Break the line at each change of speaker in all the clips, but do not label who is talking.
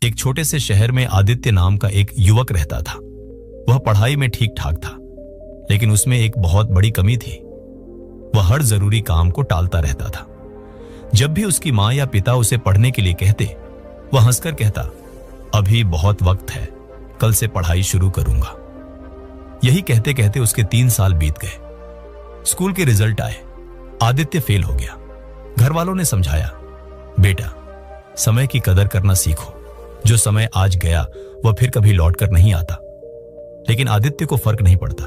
एक छोटे से शहर में आदित्य नाम का एक युवक रहता था। वह पढ़ाई में ठीक ठाक था, लेकिन उसमें एक बहुत बड़ी कमी थी। वह हर जरूरी काम को टालता रहता था। जब भी उसकी माँ या पिता उसे पढ़ने के लिए कहते, वह हंसकर कहता, अभी बहुत वक्त है, कल से पढ़ाई शुरू करूंगा। यही कहते कहते उसके 3 साल बीत गए। स्कूल के रिजल्ट आए। आदित्य फेल हो गया। घर वालों ने समझाया, बेटा समय की कदर करना सीखो, जो समय आज गया वह फिर कभी लौट कर नहीं आता। लेकिन आदित्य को फर्क नहीं पड़ता।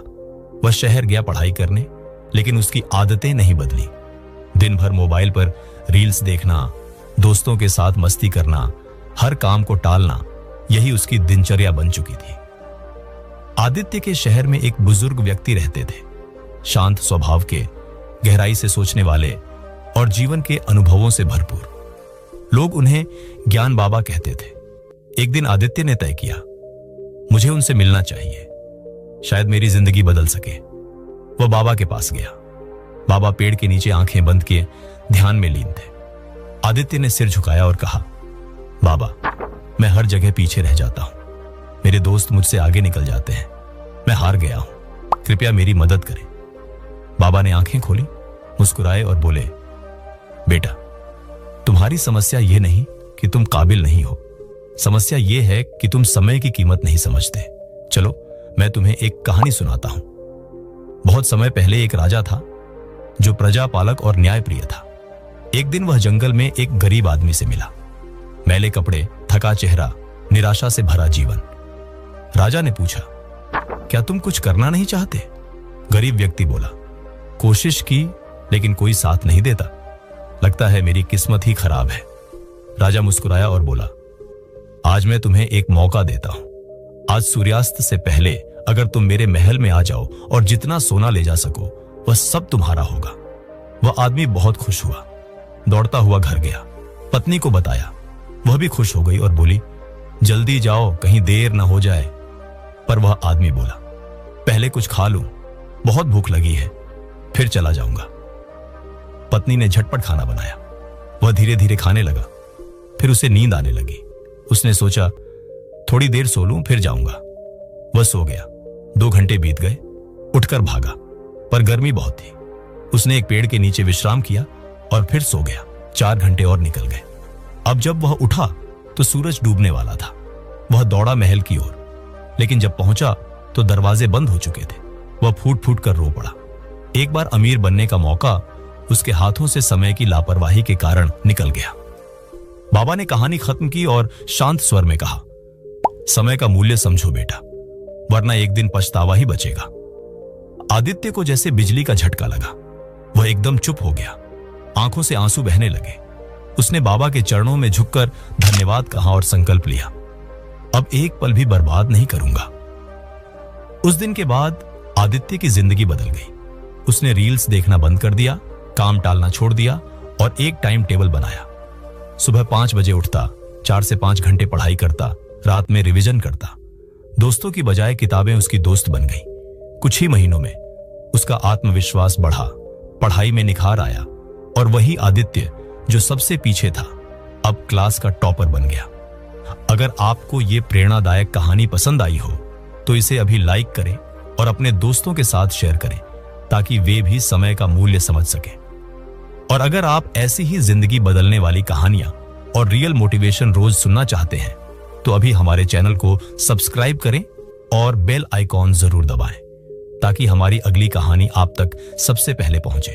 वह शहर गया पढ़ाई करने, लेकिन उसकी आदतें नहीं बदली। दिन भर मोबाइल पर रील्स देखना, दोस्तों के साथ मस्ती करना, हर काम को टालना, यही उसकी दिनचर्या बन चुकी थी। आदित्य के शहर में एक बुजुर्ग व्यक्ति रहते थे, शांत स्वभाव के, गहराई से सोचने वाले और जीवन के अनुभवों से भरपूर। लोग उन्हें ज्ञान बाबा कहते थे। एक दिन आदित्य ने तय किया, मुझे उनसे मिलना चाहिए, शायद मेरी जिंदगी बदल सके। वह बाबा के पास गया। बाबा पेड़ के नीचे आंखें बंद किए ध्यान में लीन थे। आदित्य ने सिर झुकाया और कहा, बाबा मैं हर जगह पीछे रह जाता हूं, मेरे दोस्त मुझसे आगे निकल जाते हैं, मैं हार गया हूं, कृपया मेरी मदद करें। बाबा ने आंखें खोली, मुस्कुराए और बोले, बेटा तुम्हारी समस्या यह नहीं कि तुम काबिल नहीं हो, समस्या यह है कि तुम समय की कीमत नहीं समझते। चलो मैं तुम्हें एक कहानी सुनाता हूं। बहुत समय पहले एक राजा था जो प्रजापालक और न्यायप्रिय था। एक दिन वह जंगल में एक गरीब आदमी से मिला। मैले कपड़े, थका चेहरा, निराशा से भरा जीवन। राजा ने पूछा, क्या तुम कुछ करना नहीं चाहते? गरीब व्यक्ति बोला, कोशिश की लेकिन कोई साथ नहीं देता, लगता है मेरी किस्मत ही खराब है। राजा मुस्कुराया और बोला, आज मैं तुम्हें एक मौका देता हूं। आज सूर्यास्त से पहले अगर तुम मेरे महल में आ जाओ और जितना सोना ले जा सको वह सब तुम्हारा होगा। वह आदमी बहुत खुश हुआ, दौड़ता हुआ घर गया, पत्नी को बताया। वह भी खुश हो गई और बोली, जल्दी जाओ कहीं देर ना हो जाए। पर वह आदमी बोला, पहले कुछ खा लूं, बहुत भूख लगी है, फिर चला जाऊंगा। पत्नी ने झटपट खाना बनाया। वह धीरे धीरे खाने लगा। फिर उसे नींद आने लगी। उसने सोचा, थोड़ी देर सो लूं फिर जाऊंगा। वह सो गया। 2 घंटे बीत गए। उठकर भागा, पर गर्मी बहुत थी। उसने एक पेड़ के नीचे विश्राम किया और फिर सो गया। 4 घंटे और निकल गए। अब जब वह उठा तो सूरज डूबने वाला था। वह दौड़ा महल की ओर, लेकिन जब पहुंचा तो दरवाजे बंद हो चुके थे। वह फूट फूट कर रो पड़ा। एक बार अमीर बनने का मौका उसके हाथों से समय की लापरवाही के कारण निकल गया। बाबा ने कहानी खत्म की और शांत स्वर में कहा, समय का मूल्य समझो बेटा, वरना एक दिन पछतावा ही बचेगा। आदित्य को जैसे बिजली का झटका लगा। वह एकदम चुप हो गया। आंखों से आंसू बहने लगे। उसने बाबा के चरणों में झुककर धन्यवाद कहा और संकल्प लिया, अब एक पल भी बर्बाद नहीं करूंगा। उस दिन के बाद आदित्य की जिंदगी बदल गई। उसने रील्स देखना बंद कर दिया, काम टालना छोड़ दिया और एक टाइम टेबल बनाया। सुबह 5 बजे उठता, 4 से 5 घंटे पढ़ाई करता, रात में रिवीजन करता। दोस्तों की बजाय किताबें उसकी दोस्त बन गई। कुछ ही महीनों में उसका आत्मविश्वास बढ़ा, पढ़ाई में निखार आया और वही आदित्य जो सबसे पीछे था अब क्लास का टॉपर बन गया। अगर आपको ये प्रेरणादायक कहानी पसंद आई हो तो इसे अभी लाइक करें और अपने दोस्तों के साथ शेयर करें ताकि वे भी समय का मूल्य समझ सकें। और अगर आप ऐसी ही जिंदगी बदलने वाली कहानियां और रियल मोटिवेशन रोज सुनना चाहते हैं तो अभी हमारे चैनल को सब्सक्राइब करें और बेल आइकॉन जरूर दबाएं ताकि हमारी अगली कहानी आप तक सबसे पहले पहुंचे।